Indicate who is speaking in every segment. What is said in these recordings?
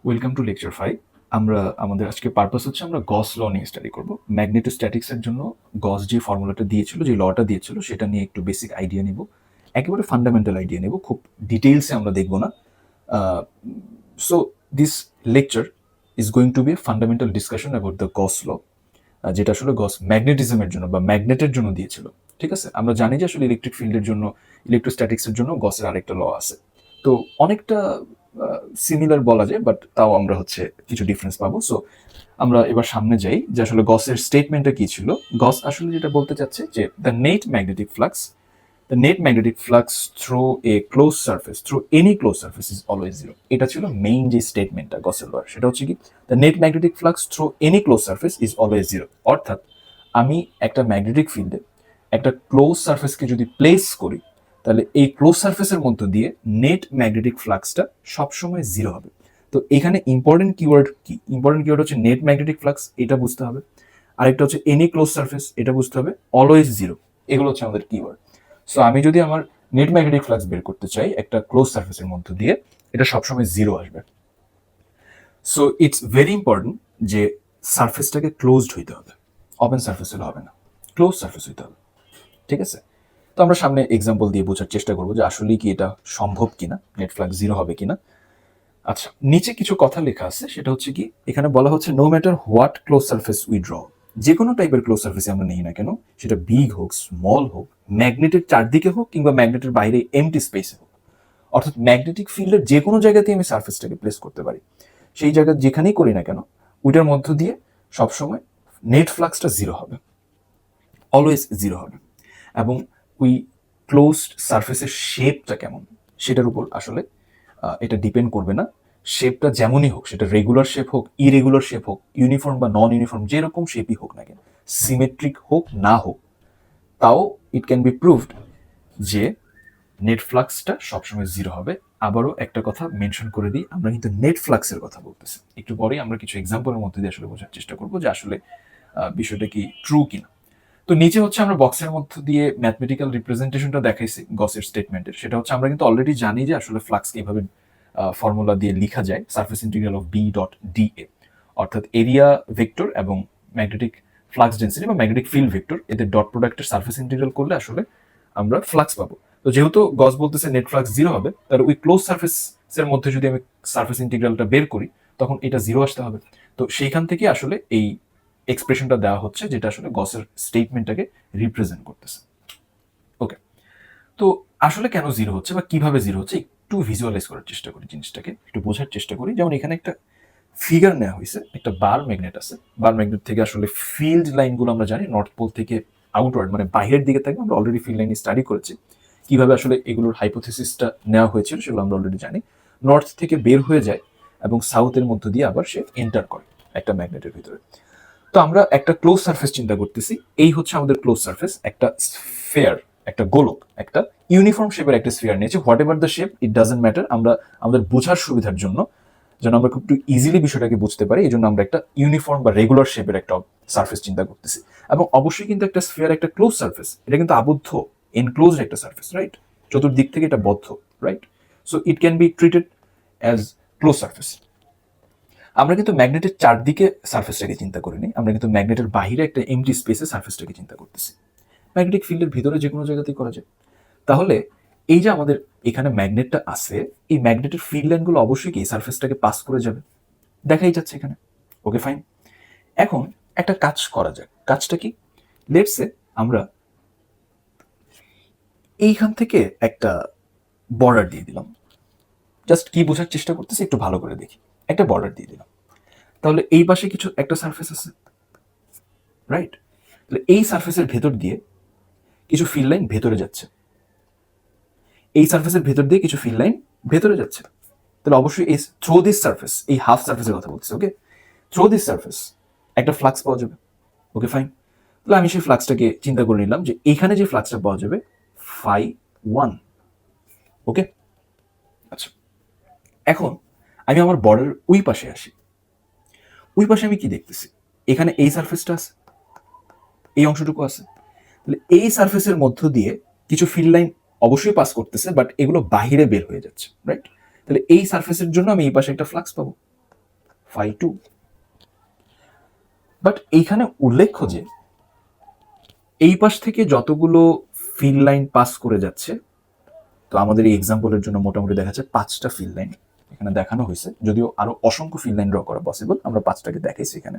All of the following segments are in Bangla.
Speaker 1: Welcome to lecture 5। আমরা আমাদের আজকে পারপাস হচ্ছে আমরা গস ল নিয়ে স্টাডি করব। ম্যাগনেটোস্ট্যাটিক্স এর জন্য গস যে ফর্মুলাটা দিয়েছিল, যে লটা দিয়েছিল, সেটা নিয়ে একটু বেসিক আইডিয়া নিব, একেবারে ফান্ডামেন্টাল আইডিয়া নেব, খুব ডিটেইলসে আমরা দেখব না। So this lecture is going to be a fundamental discussion about the Gauss law, যেটা আসলে গস ম্যাগনেটিজমের জন্য বা ম্যাগনেটের জন্য দিয়েছিল। ঠিক আছে, আমরা জানি যে আসলে ইলেকট্রিক ফিল্ডের জন্য, ইলেকট্রোস্ট্যাটিক্সের জন্য গসের আরেকটা ল আছে। তো অনেকটা সিমিলার বলা যায়, বাট তাও আমরা হচ্ছে কিছু ডিফারেন্স পাবো। সো আমরা এবার সামনে যাই যে আসলে গসের স্টেটমেন্টটা কি ছিল। গস আসলে যেটা বলতে চাচ্ছে যে the net magnetic flux through a closed surface, through any closed surface is always zero. এটা ছিল মেইন যে স্টেটমেন্টটা গসের লর, সেটা হচ্ছে কি the net magnetic flux through any closed surface is always zero। অর্থাৎ আমি একটা ম্যাগনেটিক ফিল্ডে একটা ক্লোজ সারফেসকে যদি প্লেস করি, তাহলে এই ক্লোজ সারফেসের মধ্য দিয়ে নেট ম্যাগনেটিক ফ্লাক্সটা সবসময় জিরো হবে। তো এখানে ইম্পর্টেন্ট কিওয়ার্ড কি? ইম্পর্টেন্ট কিওয়ার্ড হচ্ছে নেট ম্যাগনেটিক ফ্লাক্স, এটা বুঝতে হবে। আরেকটা হচ্ছে এনি ক্লোজ সারফেস, এটা বুঝতে হবে। অলওয়েজ জিরো, এগুলো হচ্ছে আমাদের কিওয়ার্ড। সো আমি যদি আমার নেট ম্যাগনেটিক ফ্লাক্স বের করতে চাই একটা ক্লোজ সারফেসের মধ্য দিয়ে, এটা সবসময় জিরো আসবে। সো ইটস ভেরি ইম্পর্টেন্ট যে সারফেসটাকে ক্লোজড হইতে হবে, ওপেন সারফেস হলে হবে না, ক্লোজ সারফেস হইতে হবে। ঠিক আছে, তো আমরা সামনে এক্সাম্পল দিয়ে বোঝার চেষ্টা করবো যে আসলে কি এটা সম্ভব কিনা, নেট ফ্লাক্স জিরো হবে কিনা। আচ্ছা, নিচে কিছু কথা লেখা আছে, সেটা হচ্ছে কি এখানে বলা হচ্ছে no matter what close surface we draw, যে কোনো টাইপের ক্লোজ সারফেসে আমরা নিই না কেন, সেটা বিগ হোক, স্মল হোক, ম্যাগনেটের চারদিকে হোক কিংবা ম্যাগনেটের বাইরে এমটি স্পেসে হোক, অর্থাৎ ম্যাগনেটিক ফিল্ডের যে কোনো জায়গাতেই আমি সারফেসটাকে প্লেস করতে পারি, সেই জায়গা যেখানেই করি না কেন, ওইটার মধ্য দিয়ে সবসময় নেট ফ্লাক্সটা জিরো হবে, অলওয়েজ জিরো হবে। এবং ওই ক্লোজড সারফেসের শেপটা কেমন সেটার উপর আসলে এটা ডিপেন্ড করবে না। শেপটা যেমনই হোক, সেটা রেগুলার শেপ হোক, ইরেগুলার শেপ হোক, ইউনিফর্ম বা নন ইউনিফর্ম, যেরকম শেপই হোক না কেন, সিমেট্রিক হোক না হোক, তাও ইট ক্যান বি প্রুভড যে নেট ফ্লাক্সটা সবসময় জিরো হবে। আবারও একটা কথা মেনশন করে দিই, আমরা কিন্তু নেট ফ্লাক্সের কথা বলতেছি। একটু পরেই আমরা কিছু এক্সাম্পলের মধ্যে দিয়ে আসলে বোঝার চেষ্টা করবো যে আসলে বিষয়টা কি ট্রু কিনা। তো নিচে হচ্ছে আমরা বক্সের মধ্যে দিয়ে ম্যাথমেটিক্যাল রিপ্রেজেন্টেশনটা দেখাইছি গসের স্টেটমেন্টের। সেটা হচ্ছে আমরা কিন্তু অলরেডি জানি যে আসলে ফ্লাক্স কিভাবে ফর্মুলা দিয়ে লেখা যায়, surface integral of B dot D A, অর্থাৎ এরিয়া ভেক্টর এবং ম্যাগনেটিক ফ্লাক্স ডেন্সিটি বা ম্যাগনেটিক ফিল্ড ভেক্টর, এদের ডট প্রোডাক্টের সারফেস ইন্টিগ্রাল করলে আসলে আমরা ফ্লাক্স পাবো। তো যেহেতু গস বলতেছে নেট ফ্লাক্স জিরো হবে, তাহলে ওই ক্লোজ সারফেসের মধ্যে যদি আমি সারফেস ইন্টিগ্রালটা বের করি, তখন এটা জিরো আসতে হবে। তো সেইখান থেকে আসলে এই এক্সপ্রেশনটা দেওয়া হচ্ছে, যেটা আসলে গসের স্টেটমেন্টটাকে রিপ্রেজেন্ট করতেছে। ওকে, তো আসলে কেন জিরো হচ্ছে বা কিভাবে জিরো হচ্ছে একটু ভিজুয়ালাইজ করার চেষ্টা করি, জিনিসটাকে একটু বোঝার চেষ্টা করি। যেমন এখানে একটা ফিগার নেওয়া হয়েছে, একটা বার ম্যাগনেট আছে। বার ম্যাগনেট থেকে আসলে ফিল্ড লাইনগুলো আমরা জানি নর্থ পোল থেকে আউটওয়ার্ড, মানে বাইরের দিকে থাকবে। আমরা অলরেডি ফিল্ড লাইন স্টাডি করেছি, কিভাবে আসলে এগুলোর হাইপোথিসিসটা নেওয়া হয়েছিল সেগুলো আমরা অলরেডি জানি। নর্থ থেকে বের হয়ে যায় এবং সাউথের মধ্য দিয়ে আবার সে এন্টার করে একটা ম্যাগনেটের ভিতরে। তো আমরা একটা ক্লোজ সারফেস চিন্তা করতেছি, এই হচ্ছে আমাদের ক্লোজ সারফেস, একটা স্ফেয়ার, একটা গোলক, একটা ইউনিফর্ম শেপের একটা স্ফিয়ার নিয়েছে। What ever the shape, it doesn't matter. আমরা আমাদের বোঝার সুবিধার জন্য, যেন আমরা খুব একটু ইজিলি বিষয়টাকে বুঝতে পারি, এই জন্য আমরা একটা ইউনিফর্ম বা রেগুলার শেপের একটা সারফেস চিন্তা করতেছি। এবং অবশ্যই কিন্তু একটা স্ফিয়ার একটা ক্লোজ সারফেস, এটা কিন্তু আবদ্ধ, এনক্লোজড একটা সারফেস, রাইট? চতুর্দিক থেকে এটা বদ্ধ, right? So it can be treated as close surface. আমরা কিন্তু ম্যাগনেটের চারদিকে সারফেসটাকে চিন্তা করিনি, আমরা কিন্তু ম্যাগনেটের বাইরে একটা এমটি স্পেসে সারফেসটাকে চিন্তা করতেছি। ম্যাগনেটিক ফিল্ডের ভিতরে যে কোনো জায়গাতেই করা যায়। তাহলে এই যে আমাদের এখানে ম্যাগনেটটা আছে, এই ম্যাগনেটের ফিল্ড লাইনগুলো অবশ্যই কি সারফেসটাকে পাস করে যাবে, দেখাই যাচ্ছে এখানে। ওকে, ফাইন। এখন একটা কাজ করা যাক। কাজটা কি? লেটসে আমরা এইখান থেকে একটা বর্ডার দিয়ে দিলাম। জাস্ট কি বোঝার চেষ্টা করতেছি একটু ভালো করে দেখি। একটা বর্ডার দিয়ে দিলাম, তাহলে এই পাশে কিছু একটা সারফেস আছে, রাইট? তাহলে এই সারফেসের ভেতর দিয়ে কিছু ফিল্ড লাইন ভেতরে যাচ্ছে, এই সারফেসের ভেতর দিয়ে কিছু ফিল্ড লাইন ভেতরে যাচ্ছে। তাহলে অবশ্যই এই থ্রো দিস সারফেস, এই হাফ সারফেসের কথা বলতেছি, ওকে? থ্রো দিস সারফেস একটা ফ্লাক্স পাওয়া যাবে। ওকে, ফাইন। তাহলে আমি সেই ফ্লাক্সটাকে চিন্তা করে নিলাম যে এখানে যে ফ্লাক্সটা পাওয়া যাবে ফাই 1। ওকে, আচ্ছা। এখন আমি আমার বর্ডার ওই পাশে আসি। ওই পাশে আমি কি দেখতেছি? এখানে এই সারফেসটা আছে, এই অংশটুকু আছে। তাহলে এই সারফেসের মধ্য দিয়ে কিছু ফিল্ড লাইন অবশ্যই পাস করতেছে, বাট এগুলো বাহিরে বের হয়ে যাচ্ছে, রাইট? তাহলে এই সারফেসের জন্য আমি এই পাশে একটা ফ্লাক্স পাবো। phi2। বাট এইখানে উল্লেখ্য যে এই পাশ থেকে যতগুলো ফিল লাইন পাস করে যাচ্ছে, তো আমাদের এই এক্সাম্পলের জন্য মোটামুটি দেখা যাচ্ছে 5টা ফিল লাইন এখানে দেখানো হয়েছে, যদিও আরো অসংখ্য ফিল লাইন ড্র করা পসিবল, আমরা 5টাকে দেখাইছি এখানে।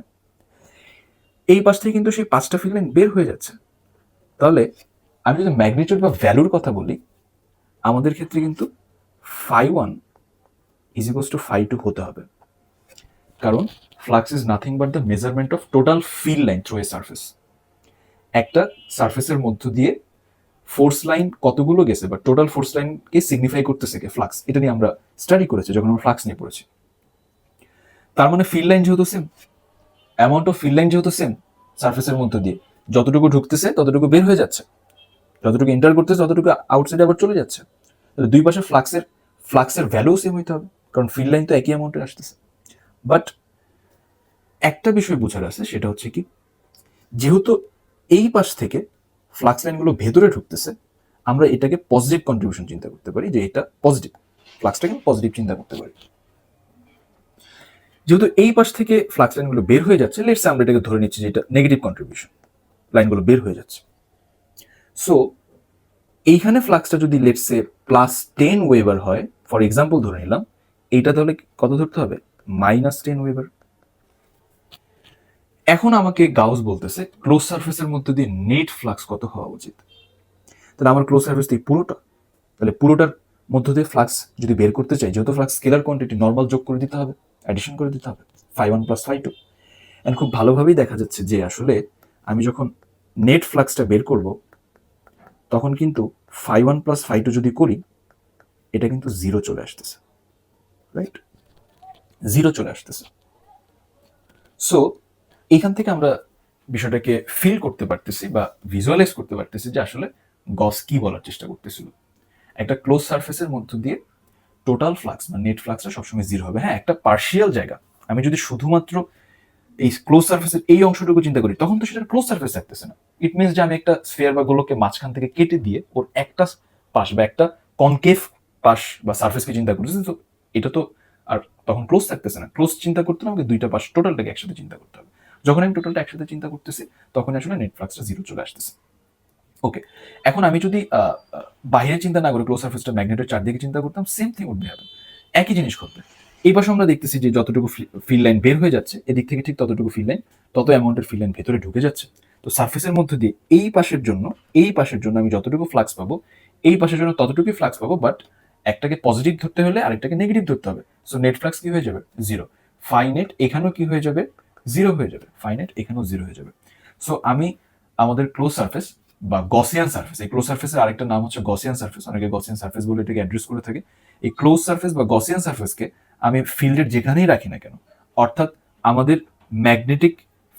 Speaker 1: এই পাশ থেকে কিন্তু সেই 5টা ফিল লাইন বের হয়ে যাচ্ছে। তাহলে আমি যদি ম্যাগনিটিউড বা ভ্যালুর কথা বলি, আমাদের ক্ষেত্রে কিন্তু phi1 is equals to phi2 হতে হবে, কারণ flux is nothing but the measurement of total field line through a surface. একটা সারফেসের মধ্য দিয়ে ফোর্স লাইন কতগুলো গেছে বা টোটাল ফোর্স লাইনকে সিগনিফাই করতেছে কি ফ্লাক্স, এটা নিয়ে আমরা স্টাডি করেছি যখন আমরা ফ্লাক্স নিয়ে পড়েছি। তার মানে ফিল লাইন যেহেতু same, amount of field line যেহেতু সেম, সারফেসের মধ্য দিয়ে যতটুকু ঢুকতেছে ততটুকু বের হয়ে যাচ্ছে, যতটুকু এন্টার করতেছে ততটুকু আউটসাইডে আবার চলে যাচ্ছে। তাহলে দুই পাশে ফ্লাক্সের ভ্যালু সেম হইতে হবে, কারণ ফিল লাইন তো একই অ্যামাউন্টে আসতেছে। বাট একটা বিষয় বোঝার আছে, সেটা হচ্ছে কি, যেহেতু এই পাশ থেকে ফ্লাক্স লাইনগুলো ভেতরে ঢুকতেছে, আমরা এটাকে পজিটিভ কন্ট্রিবিউশন চিন্তা করতে পারি, যে এটা পজিটিভ, ফ্লাক্সটাকে পজিটিভ চিন্তা করতে পারি। যেহেতু এই পাশ থেকে ফ্লাক্স লাইনগুলো বের হয়ে যাচ্ছে, লেটস আমরা এটাকে ধরে নিচ্ছি যে এটা নেগেটিভ কন্ট্রিবিউশন, লাইনগুলো বের হয়ে যাচ্ছে। সো এইখানে ফ্লাক্সটা যদি লেটস সে +10 ওয়েবার হয়, ফর এক্সাম্পল ধরে নিলাম, এইটা তাহলে কত ধরতে হবে, -10 ওয়েবার। এখন আমাকে গাউস বলতেছে ক্লোজ সারফেসের মধ্যে দিয়ে নেট ফ্লাক্স কত হওয়া উচিত। তাহলে আমার ক্লোজ সারফেস দিয়ে পুরোটা, তাহলে পুরোটার মধ্য দিয়ে ফ্লাক্স যদি বের করতে চাই, যেহেতু ফ্লাক্স স্কেলার কোয়ান্টিটি, নর্মাল যোগ করে দিতে হবে, অ্যাডিশন করে দিতে হবে, phi1 + phi2। এন্ড খুব ভালোভাবেই দেখা যাচ্ছে যে আসলে আমি যখন নেট ফ্লাক্সটা বের করব, তখন কিন্তু phi1 + phi2 যদি করি, এটা কিন্তু 0 চলে আসতেছে, রাইট, 0 চলে আসতেছে। সো এখান থেকে আমরা বিষয়টাকে ফিল করতে পারতেছি বা ভিজুয়ালাইজ করতে পারতেছি যে আসলে গস কি বলার চেষ্টা করতেছিল। একটা ক্লোজ সারফেসের মধ্য দিয়ে টোটাল ফ্লাক্স বা নেট ফ্লাক্সটা সবসময় 0 হবে। হ্যাঁ, একটা পার্শিয়াল জায়গা, আমি যদি শুধুমাত্র এই ক্লোজ সারফেসের এই অংশটুকু চিন্তা করি, তখন তো সেটা ক্লোজ সারফেস থাকতেছে না। ইট মিনস যে আমি একটা স্ফিয়ার বা গোলককে মাঝখান থেকে কেটে দিয়ে ওর একটা পাশ বা একটা কনকেভ পাশ বা সারফেসকে চিন্তা করতেছি, তো এটা তো আর তখন ক্লোজ থাকতেছে না। ক্লোজ চিন্তা করতে হলে আমাকে দুইটা পাশ টোটালটাকে একসাথে চিন্তা করতে হবে। যখন আমি টোটালটা একসাথে চিন্তা করতেছি, তখন আসলে নেট ফ্লাক্সটা 0 চলে আসতেছে। ওকে, এখন আমি যদি বাইরে চিন্তা না করে ক্লোজ সারফেসটা ম্যাগনেটের চারদিকে চিন্তা করতাম, same thing would be happen, একই জিনিস ঘটবে। এই পাশে আমরা দেখতেছি যে যতটুকু ফিল লাইন বের হয়ে যাচ্ছে, এদিক থেকে ঠিক ততটুকু ফিল লাইন, তত অ্যামাউন্টের ফিল লাইন ভেতরে ঢুকে যাচ্ছে। তো সারফেসের মধ্যে দিয়ে এই পাশের জন্য আমি যতটুকু ফ্লাক্স পাবো, এই পাশের জন্য ততটুকুই ফ্লাক্স পাবো, বাট একটাকে পজিটিভ ধরতে হলে আরেকটাকে নেগেটিভ ধরতে হবে। সো নেট ফ্লাক্স কি হয়ে যাবে, 0। ফাই নেট এখানেও কি হয়ে যাবে, 0 হয়ে যাবে। ফাই নেট এখানেও 0 হয়ে যাবে। সো আমি আমাদের ক্লোজ সারফেস বা গসিয়ান সারফেস, এই ক্লোজ সারফেসের আরেকটা নাম হচ্ছে গসিয়ান সারফেস, অনেকে গসিয়ান সারফেস বলে এটাকে অ্যাড্রেস করে থাকে। এই ক্লোজ সারফেস বা গসিয়ান সারফেসকে আমি ফিল্ডের যেখানেই রাখি না কেন, অর্থাৎ আমাদের ম্যাগনেটিক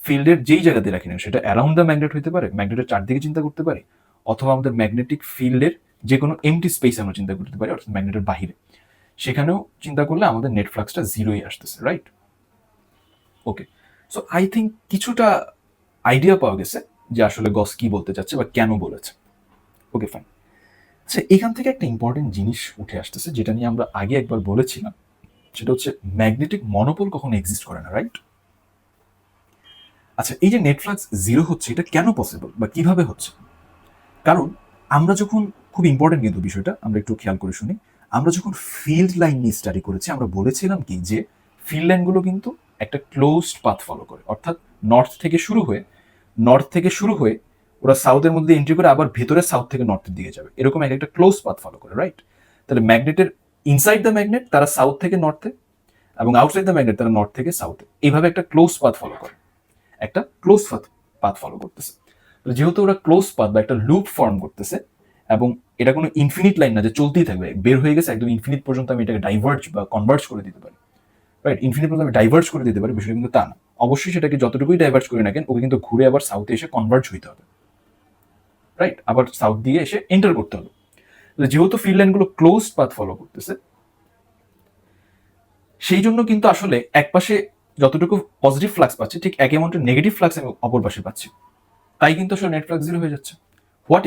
Speaker 1: ফিল্ডের যেই জায়গাতে রাখি না, সেটা অ্যারাউন্ড দ্য ম্যাগনেট হতে পারে, ম্যাগনেটের চারদিকে চিন্তা করতে পারি, অথবা আমাদের ম্যাগনেটিক ফিল্ডের যে কোনো এমটি স্পেস আমরা চিন্তা করতে পারি, অর্থাৎ ম্যাগনেটের বাহিরে, সেখানেও চিন্তা করলে আমাদের নেট ফ্লাক্সটা 0ই আসতেছে, right. Okay, so I think কিছুটা আইডিয়া পাওয়া গেছে যে আসলে গস কি বলতে চাচ্ছে বা কেন বলেছে। ওকে, ফাইন। আচ্ছা, এখান থেকে একটা ইম্পর্টেন্ট জিনিস উঠে আসতেছে, যেটা নিয়ে আমরা আগে একবার বলেছিলাম, সেটা হচ্ছে ম্যাগনেটিক মনোপল কখনো এক্সিস্ট করে না, রাইট। আচ্ছা, এই যে নেট ফ্লাক্স 0 হচ্ছে, এটা কেন পসিবল বা কিভাবে হচ্ছে? কারণ আমরা যখন, খুব ইম্পর্টেন্ট কিন্তু বিষয়টা, আমরা একটু খেয়াল করে শুনি, আমরা যখন ফিল্ড লাইন নিয়ে স্টাডি করেছি, আমরা বলেছিলাম কি যে ফিল্ড লাইনগুলো কিন্তু একটা ক্লোজড পাথ ফলো করে, অর্থাৎ নর্থ থেকে শুরু হয়ে ওরা সাউথের মধ্যে এন্ট্রি করে আবার ভেতরে সাউথ থেকে নর্থের দিকে যাবে, এরকম একটা ক্লোজ পাথ ফলো করে, রাইট। তাহলে ম্যাগনেটের ইনসাইড দ্য ম্যাগনেট তারা সাউথ থেকে নর্থে, এবং আউটসাইড দ্য ম্যাগনেট তারা নর্থ থেকে সাউথে, এইভাবে একটা ক্লোজ পাথ ফলো করে, একটা ক্লোজ পাথ ফলো করতেছে। যেহেতু ওরা ক্লোজ পাথ বা একটা লুপ ফর্ম করতেছে, এবং এটা কোনো ইনফিনিট লাইন না যে চলতেই থাকবে, বের হয়ে গেছে একদম ইনফিনিট পর্যন্ত আমি এটাকে ডাইভার্জ বা কনভার্জ করে দিতে পারি, রাইট। ইনফিনিট পর্যন্ত আমি ডাইভার্জ করে দিতে পারি, বিষয়টা কিন্তু তা না। অবশ্যই সেটাকে যতটুকুই ডাইভার্জ করি না কেন, ওকে কিন্তু ঘুরে আবার সাউথে এসে কনভার্জ হইতে হবে, রাইট, আবার সাউথ দিয়ে এসে এন্টার করতে হবে। যেহেতু ফিল্ড লাইনগুলো ক্লোজ পাথ ফলো করতেছে, সেই জন্য কিন্তু আসলে এক পাশে যতটুকু পজিটিভ ফ্লাক্স পাচ্ছে, ঠিক এক অ্যামাউন্টের নেগেটিভ ফ্লাক্স আমি অপর পাশে পাচ্ছি, তাই কিন্তু আসলে নেট ফ্লাক্স 0 হয়ে যাচ্ছে। হোয়াট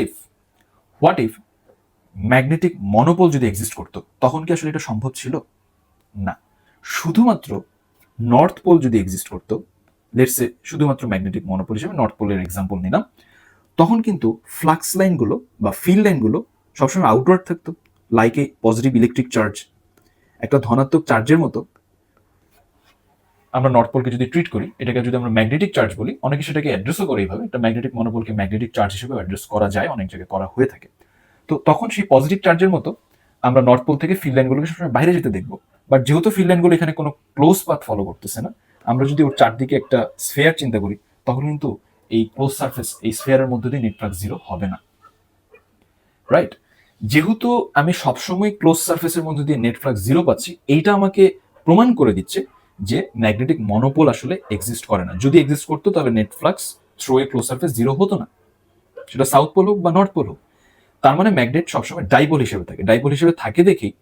Speaker 1: ইফ ম্যাগনেটিক মনোপল যদি এক্সিস্ট করতো, তখন কি আসলে এটা সম্ভব ছিল? না, শুধুমাত্র নর্থ পোল যদি এক্সিস্ট করতো, লেটস সে শুধুমাত্র ম্যাগনেটিক মনোপোল হিসেবে নর্থ পোলের এক্সাম্পল নিলাম, তখন কিন্তু ফ্লাক্স লাইনগুলো বা ফিল্ড লাইনগুলো সবসময় আউটওয়ার্ড থাকতো, like a positive electric charge. একটা ধনাত্মক চার্জের মতো আমরা নর্থ পোলকে যদি ট্রিট করি, এটাকে যদি আমরা ম্যাগনেটিক চার্জ বলি, অনেকে সেটাকে অ্যাড্রেসও করে এইভাবে, একটা ম্যাগনেটিক মনোপোলকে ম্যাগনেটিক চার্জ হিসেবে অ্যাড্রেস করা যায়, অনেক জায়গায় করা হয়ে থাকে। তো তখন সেই পজিটিভ চার্জের মতো আমরা নর্থ পোল থেকে ফিল্ড লাইনগুলোকে সবসময় বাইরে যেতে দেখবো। বাট যেহেতু ফিল্ড লাইনগুলো এখানে কোনো ক্লোজ পাথ ফলো করতেছে না, আমরা যদি ওর চারদিকে একটা স্ফেয়ার চিন্তা করি, তখন কিন্তু এই ক্লোজ সারফেস, এই স্ফেয়ারের মধ্যে দিয়ে নেট ফ্লাক্স জিরো হবে না, রাইট? যেহেতু আমি সবসময় ক্লোজ সারফেসের মধ্যে দিয়ে নেট ফ্লাক্স জিরো পাচ্ছি, এইটা আমাকে প্রমাণ করে দিচ্ছে যে ম্যাগনেটিক মনোপোল আসলে এক্সিস্ট করে না। যদি এক্সিস্ট করতো তাহলে net flux through a close surface zero হতো না, সেটা সাউথ পোল হোক বা নর্থ পোল হোক। তার মানে ম্যাগনেট সবসময় ডাইপোল হিসেবে থাকে। ডাইপোল হিসেবে থাকে দেখেই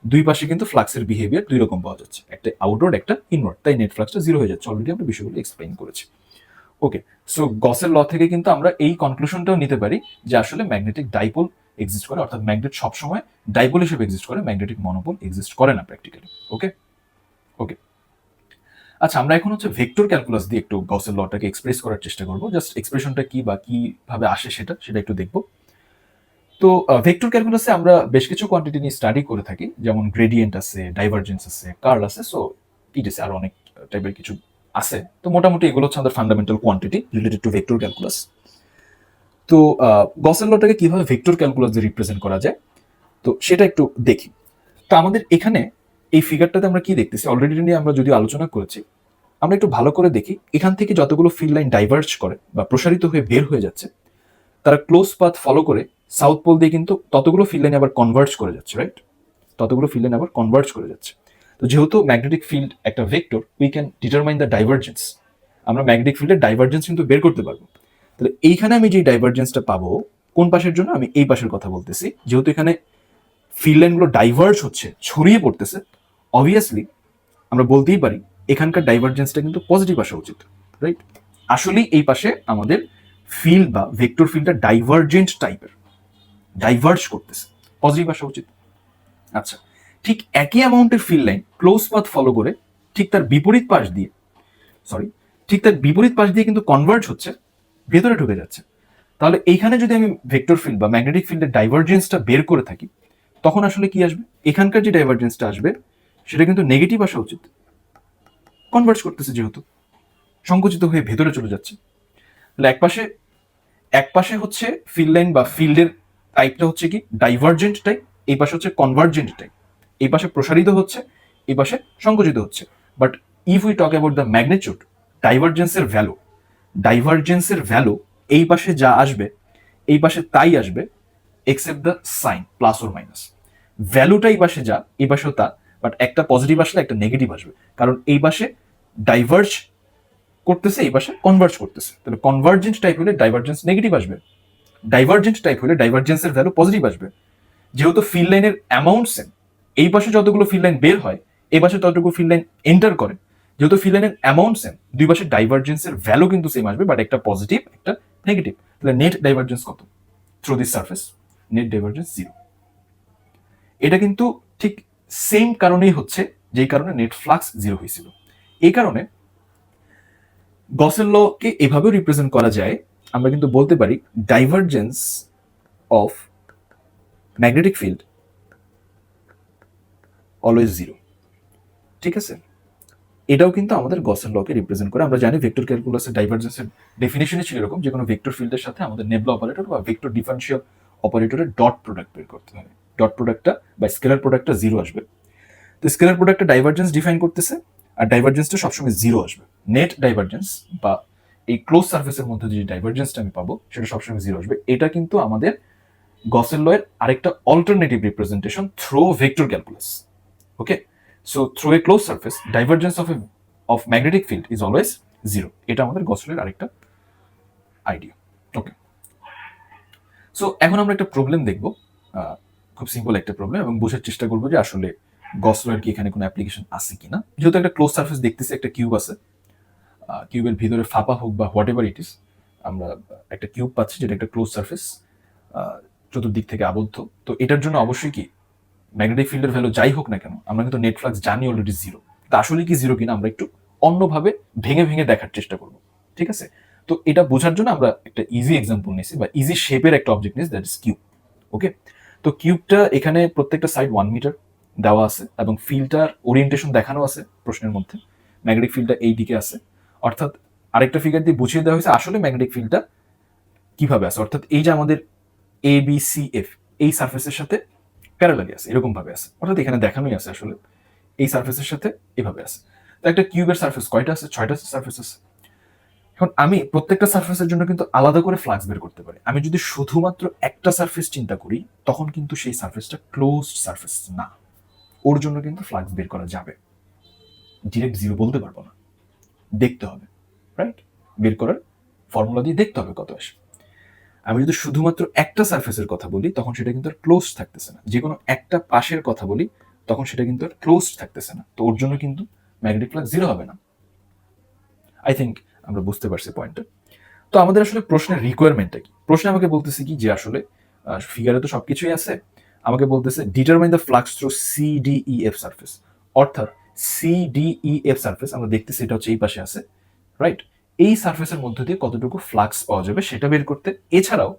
Speaker 1: দুই পাশে কিন্তু ফ্লাক্সের বিহেভিয়ার দুই রকম পাওয়া যাচ্ছে, একটা আউটওয়ার্ড একটা ইনওয়ার্ড, তাই নেট ফ্লাক্সটা জিরো হয়ে যাচ্ছে। অলরেডি আমরা বিষয়গুলো এক্সপ্লেইন করেছি। ওকে, সো গসের ল থেকে কিন্তু আমরা এই কনক্লুশনটাও নিতে পারি যে আসলে ম্যাগনেটিক ডাইপোল এক্সিস্ট করে, অর্থাৎ ম্যাগনেট সবসময় ডাইপোল হিসেবে এক্সিস্ট করে, ম্যাগনেটিক মনোপোল এক্সিস্ট করে না প্র্যাকটিক্যালি। ওকে ওকে আচ্ছা, আমরা এখন হচ্ছে ভেক্টর ক্যালকুলাস দিয়ে একটু গসের লটাকে এক্সপ্রেস করার চেষ্টা করবো। জাস্ট এক্সপ্রেশনটা কি বা কিভাবে আসে সেটা একটু দেখবো। তো ভেক্টর ক্যালকুলাসে আমরা বেশ কিছু কোয়ান্টিটি নিয়ে স্টাডি করে থাকি, যেমন গ্রেডিয়েন্ট আছে, ডাইভারজেন্স আছে, কার্ল আছে, সো ইটিসি আরো অনেক টাইপের কিছু আছে। তো মোটামুটি এগুলো হচ্ছে আমাদের fundamental quantity related to vector calculus. তো গসের লটাকে কিভাবে ভেক্টর ক্যালকুলাস দিয়ে রিপ্রেজেন্ট করা যায়, তো সেটা একটু দেখি। তো আমাদের এখানে এই ফিগারটাতে আমরা কি দেখতেছি, অলরেডি নিয়ে আমরা যদিও আলোচনা করেছি, আমরা একটু ভালো করে দেখি। এখান থেকে যতগুলো ফিল্ড লাইন ডাইভার্জ করে বা প্রসারিত হয়ে বের হয়ে যাচ্ছে, তারা ক্লোজ পাথ ফলো করে সাউথ পোল দিয়ে কিন্তু ততগুলো ফিল্ড লাইন আবার কনভার্জ করে যাচ্ছে, রাইট? ততগুলো ফিল্ড লাইন আবার কনভার্জ করে যাচ্ছে। তো যেহেতু ম্যাগনেটিক ফিল্ড একটা vector, we can determine the divergence. আমরা ম্যাগনেটিক ফিল্ডের ডাইভারজেন্স কিন্তু বের করতে পারবো। তাহলে এইখানে আমি যে ডাইভারজেন্সটা পাবো, কোন পাশের জন্য, আমি এই পাশের কথা বলতেছি। যেহেতু এখানে ফিল্ড লাইনগুলো ডাইভার্জ হচ্ছে, ছড়িয়ে পড়তেছে, অবভিয়াসলি আমরা বলতেই পারি এখানকার ডাইভারজেন্সটা কিন্তু পজিটিভ আসা উচিত, রাইট? আসলেই এই পাশে আমাদের ফিল্ড বা ভেক্টর ফিল্ডটা ডাইভারজেন্ট টাইপের, ডাইভার্জ করতেছে, পজিটিভ আসা উচিত। আচ্ছা, ঠিক একই অ্যামাউন্টের field line close path follow করে ঠিক তার বিপরীত পাশ দিয়ে, ঠিক তার বিপরীত পাশ দিয়ে কিন্তু কনভার্জ হচ্ছে, ভেতরে ঢুকে যাচ্ছে। তাহলে এইখানে যদি আমি ভেক্টর ফিল্ড বা ম্যাগনেটিক ফিল্ডের ডাইভারজেন্সটা বের করে থাকি, তখন আসলে কি আসবে? এখানকার যে ডাইভারজেন্সটা আসবে সেটা কিন্তু নেগেটিভ আসা উচিত, কনভার্জ করতেছে যেহেতু, সংকুচিত হয়ে ভেতরে চলে যাচ্ছে। তাহলে এক পাশে হচ্ছে ফিল্ড লাইন বা ফিল্ডের টাইপটা হচ্ছে কি ডাইভারজেন্ট টাইপ, এই পাশে হচ্ছে কনভার্জেন্ট টাইপ। এই পাশে প্রসারিত হচ্ছে, এই পাশে সংকুচিত হচ্ছে। But if we talk about the magnitude, ডাইভারজেন্সের ভ্যালু এই পাশে যা আসবে এই পাশে তাই আসবে, except the sign plus or minus. ভ্যালুটা এই পাশে যা এই পাশেও তা, বাট একটা পজিটিভ আসলে একটা নেগেটিভ আসবে, কারণ এই পাশে ডাইভার্জ করতেছে, এই পাশে কনভার্জ করতেছে। তাহলে কনভার্জেন্ট টাইপ হলে ডাইভারজেন্স নেগেটিভ আসবে, ডাইভার্জেন্ট টাইপ হলে ডাইভারজেন্সের ভ্যালু পজিটিভ আসবে। যেহেতু ফিল্ড লাইনের অ্যামাউন্ট সেম, এই পাশে যতগুলো ফিল্ড লাইন বের হয় এই পাশে ততটুকু ফিল্ড লাইন এন্টার করে, যেহেতু ফিল্ড লাইনের অ্যামাউন্ট সেম, দুই পাশে ডাইভারজেন্সের ভ্যালু কিন্তু সেম আসবে, বাট একটা পজিটিভ একটা নেগেটিভ। তাহলে নেট ডাইভারজেন্স কত through this surface? Net divergence zero. এটা কিন্তু ঠিক সেম কারণেই হচ্ছে যেই কারণে নেট ফ্লাক্স জিরো হয়েছিল। এই কারণে গসের লকে এভাবেও রিপ্রেজেন্ট করা যায়। আমরা কিন্তু বলতে পারি divergence of magnetic field always zero, ঠিক আছে? এটাও কিন্তু আমাদের গসের লকে রিপ্রেজেন্ট করে। আমরা জানি ভেক্টর ক্যালকুলাসের ডাইভারজেন্সের ডেফিনেশনই ছিল এরকম, যে কোনো ভেক্টর ফিল্ডের সাথে আমাদের নেবলা অপারেটর বা ভেক্টর ডিফারেন্সিয়াল অপারেটরের ডট প্রোডাক্ট বের করতে হবে। ডট প্রোডাক্টটা বা স্কেলার প্রোডাক্টটা জিরো আসবে। তো স্কেলার প্রোডাক্টটা ডাইভারজেন্স ডিফাইন করতেছে, আর ডাইভারজেন্সটা সবসময় জিরো আসবে। নেট ডাইভারজেন্স বা এই ক্লোজ সার্ফেসের মধ্যে যে ডাইভারজেন্সটা আমি পাবো সেটা সবসময় জিরো আসবে। এটা কিন্তু আমাদের গসের লয়ের আরেকটা alternative representation through vector calculus. Okay, so through a close surface divergence of magnetic field is always zero. এটা আমাদের গসের লয়ের আরেকটা আইডিয়া। ওকে, সো এখন আমরা একটা প্রবলেম দেখবো, খুব সিম্পল একটা প্রবলেম, এবং বোঝার চেষ্টা করবো যে আসলে গস লয়ের কি এখানে কোনো অ্যাপ্লিকেশন আছে কিনা। যেহেতু একটা ক্লোজ সার্ফেস দেখতেছি, একটা কিউব আছে, কিউবের ভিতরে ফাঁপা হোক বা হোয়াট এভার ইট ইস, আমরা একটা কিউব পাচ্ছি যেটা একটা ক্লোজ সার্ফেস, চতুর্দিক থেকে আবদ্ধ। তো এটার জন্য অবশ্যই কি ম্যাগনেটিক ফিল্ডের ভ্যালু যাই হোক না কেন, আমরা কিন্তু নেট ফ্লাক্স জানি অলরেডি জিরো। তা আসলে কি জিরো কিনা আমরা একটু অন্যভাবে ভেঙে ভেঙে দেখার চেষ্টা করব, ঠিক আছে? তো এটা বোঝার জন্য আমরা একটা ইজি এক্সাম্পল নিয়েছি বা ইজি শেপের একটা অবজেক্ট নিয়েছি, দ্যাট ইজ কিউব। ওকে, তো কিউবটা এখানে প্রত্যেকটা সাইড 1 মিটার দেওয়া আছে এবং ফিল্ডটার ওরিয়েন্টেশন দেখানো আছে প্রশ্নের মধ্যে। ম্যাগনেটিক ফিল্ডটা এই দিকে আছে, অর্থাৎ আরেকটা ফিগার দিয়ে বুঝিয়ে দেওয়া হয়েছে আসলে ম্যাগনেটিক ফিল্ডটা কিভাবে আছে, অর্থাৎ এই যে আমাদের এ বি সি এফ এই সারফেসের সাথে প্যারালালি আছে, এরকম ভাবে আছে, অর্থাৎ এখানে দেখানোই আছে আসলে এই সারফেসের সাথে এভাবে আছে। তো একটা কিউবের সারফেস কয়টা আছে? 6টা সারফেস আছে। এখন আমি প্রত্যেকটা সারফেসের জন্য কিন্তু আলাদা করে ফ্লাক্স বের করতে পারি। আমি যদি শুধুমাত্র একটা সারফেস চিন্তা করি তখন কিন্তু সেই সারফেসটা ক্লোজড সারফেস না, ওর জন্য কিন্তু ফ্লাক্স বের করা যাবে। ডিরেক্ট জিরো বলতে পারবো না, দেখতে হবে, রাইট? বের করার ফর্মুলা দিয়ে দেখতে হবে কত আসে। আমি যদি শুধুমাত্র একটা সারফেসের কথা বলি তখন সেটা কিন্তু আর ক্লোজ থাকতেছে না। যে কোনো একটা পাশের কথা বলি তখন সেটা কিন্তু আর ক্লোজ থাকতেছে না, তো ওর জন্য কিন্তু ম্যাগনেটিক ফ্লাক্স জিরো হবে না। আই থিঙ্ক আমরা বুঝতে পারছি পয়েন্টটা। তো আমাদের আসলে প্রশ্নের রিকোয়ারমেন্টটা কি? প্রশ্নে আমাকে বলতেছে কি যে আসলে ফিগারে তো সবকিছুই আছে, আমাকে বলতেছে determine the flux through CDEF surface, অর্থাৎ সিডিইএফ সারফেস আমরা দেখতেছি এটা হচ্ছে এই পাশে আছে, রাইট? এই সারফেসের মধ্য দিয়ে কতটুকু ফ্লাক্স পাওয়া যাবে সেটা বের করতে। এছাড়াও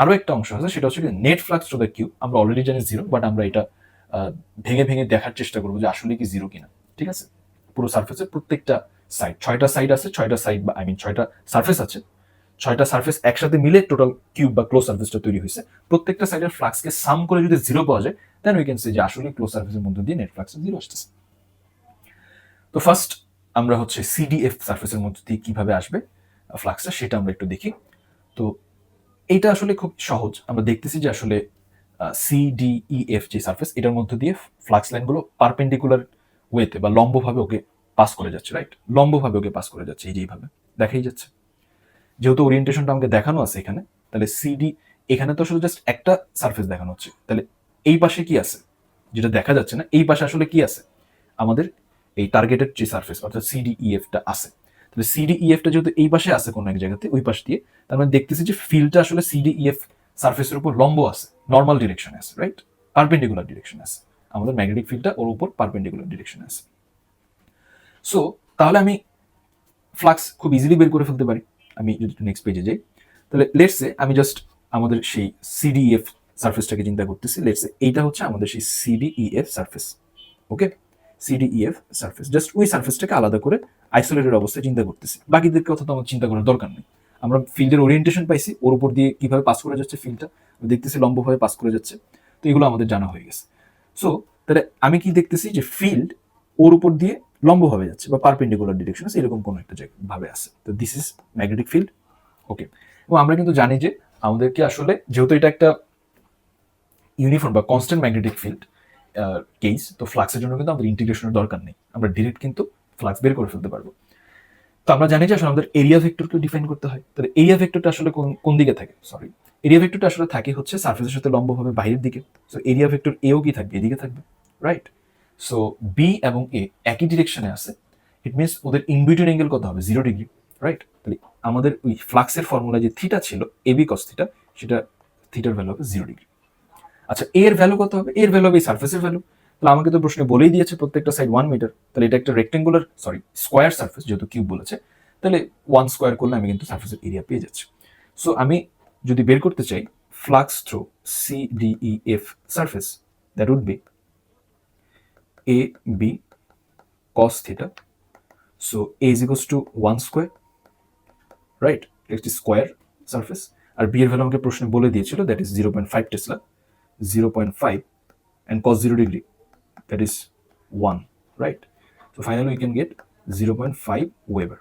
Speaker 1: আরো একটা অংশ আছে, সেটা হচ্ছে net flux through the cube. আমরা অলরেডি জানি জিরো, বাট আমরা এটা ভেঙে ভেঙে দেখার চেষ্টা করবো যে আসলে কি জিরো কিনা, ঠিক আছে? পুরো সারফেসের প্রত্যেকটা সাইড, 6টা সাইড আছে, 6টা সাইড বা আই মিন 6টা সারফেস আছে, 6টা সারফেস একসাথে মিলে টোটাল কিউব বা ক্লোজ সারফেসটা তৈরি হয়েছে। প্রত্যেকটা সাইডের ফ্লাক্সকে সাম করে যদি জিরো পাওয়া যায় দেন উই ক্যান সে যে আসলে ক্লোজ সারফেসের মধ্যে দিয়ে নেট ফ্লাক্স জিরো আসতেছে। তো ফার্স্ট আমরা হচ্ছে সিডিএফ সারফেসের মধ্যে দিয়ে কিভাবে আসবে ফ্লাক্সটা সেটা আমরা একটু দেখি। তো এইটা আসলে খুব সহজ। আমরা দেখতেছি যে আসলে সিডিইএফ যে সারফেস এটার মধ্যে দিয়ে ফ্লাক্স লাইনগুলো পারপেন্ডিকুলার ওয়েতে বা লম্বভাবে ওকে পাস করে যাচ্ছে, রাইট? লম্বভাবে ওকে পাস করে যাচ্ছে, এই যে এইভাবে দেখাই যাচ্ছে। যেহেতু ওরিয়েন্টেশনটা আমাকে দেখানো আছে এখানে, তাহলে সিডি এখানে তো আসলে জাস্ট একটা সারফেস দেখানো হচ্ছে, তাহলে এই পাশে কি আছে যেটা দেখা যাচ্ছে না, এই পাশে আসলে কি আছে? আমাদের এই টার্গেটেড যে সারফেস অর্থাৎ সিডিইএফটা আছে। তাহলে সিডিইএফটা যেহেতু এই পাশে আছে কোনো এক জায়গাতে ওই পাশ দিয়ে, তার মানে দেখতেছি যে ফিল্ডটা আসলে সিডিইএফ সারফেসের উপর লম্ব আছে, নর্মাল ডিরেকশনে আছে, রাইট? পারপেন্ডিকুলার ডিরেকশনে আছে। আমাদের ম্যাগনেটিক ফিল্ডটা ওর উপর পারপেন্ডিকুলার ডিরেকশনে আছে। সো তাহলে আমি ফ্লাক্স খুব ইজিলি বের করে ফেলতে পারি। আমি যদি নেক্সট পেজে যাই, তাহলে লেটস সে আমি জাস্ট আমাদের সেই সিডিইএফ সারফেসটাকে চিন্তা করতেছি। লেটস সে এইটা হচ্ছে আমাদের সেই সিডিইএফ সারফেস। ওকে, সিডিইএফ সারফেস, জাস্ট ওই সারফেসটাকে আলাদা করে আইসোলেটেড অবস্থায় চিন্তা করতেছি। বাকিদের কথা তো আমার চিন্তা করার দরকার নেই। আমরা ফিল্ডের ওরিয়েন্টেশন পাইছি, ওর উপর দিয়ে কিভাবে পাস করে যাচ্ছে ফিল্ডটা দেখতেছি, লম্বভাবে পাস করে যাচ্ছে। তো এগুলো আমাদের জানা হয়ে গেছে। সো তাহলে আমি কি দেখতেছি যে ফিল্ড ওর উপর দিয়ে লম্বভাবে যাচ্ছে বা পারপেন্ডিকুলার ডিরেকশন আছে, এরকম কোনো একটা ভাবে আছে। তো দিস ইজ ম্যাগনেটিক ফিল্ড। ওকে, এবং আমরা কিন্তু জানি যে আমাদেরকে আসলে যেহেতু এটা একটা ইউনিফর্ম বা কনস্ট্যান্ট ম্যাগনেটিক ফিল্ড কেস, তো ফ্লাক্সের জন্য কিন্তু আমাদের ইন্টিগ্রেশনের দরকার নেই, আমরা ডিরেক্ট কিন্তু ফ্লাক্স বের করে ফেলতে পারবো। তো আমরা জানি যে আসলে আমাদের এরিয়া ভেক্টরকে ডিফাইন করতে হয়। তাহলে এরিয়া ভেক্টরটা আসলে কোন দিকে থাকে? সরি, এরিয়া ভেক্টরটা আসলে থাকে হচ্ছে সারফেসের সাথে লম্বভাবে বাইরের দিকে। সো এরিয়া ভেক্টর এও কি থাকবে? এদিকে থাকবে, রাইট? সো বি এবং এ একই ডিরেকশনে আছে, ইট মিনস ওদের ইনবিটুইন অ্যাঙ্গেল কত হবে? 0 ডিগ্রি, রাইট? তাহলে আমাদের ওই ফ্লাক্সের ফর্মুলা যে থিটা ছিল এবি কস থিটা, সেটা থিটার ভ্যালু হবে 0 ডিগ্রি। আচ্ছা, এর ভ্যালু কত হবে? এর ভ্যালু হবে এই সারফেসের ভ্যালু। তাহলে আমাকে তো প্রশ্নে বলেই দিয়েছে প্রত্যেকটা সাইড 1 মিটার, তাহলে এটা একটা রেক্টেঙ্গুলার স্কোয়ার সারফেস, যেহেতু কিউব বলেছে, তাহলে 1 স্কোয়ার করলে আমি কিন্তু সারফেসের এরিয়া পেয়ে যাচ্ছি। সো আমি যদি বের করতে চাই flux through CDEF surface, that would be A B cos theta. So A is equals to 1 square, right? একটি স্কোয়ার সারফেস। আর বি এর ভ্যালু আমাকে প্রশ্নে বলে দিয়েছিল, that is 0.5 Tesla, 0.5, and cos 0 degree, that is 1, right? So finally we can get 0.5 Weber.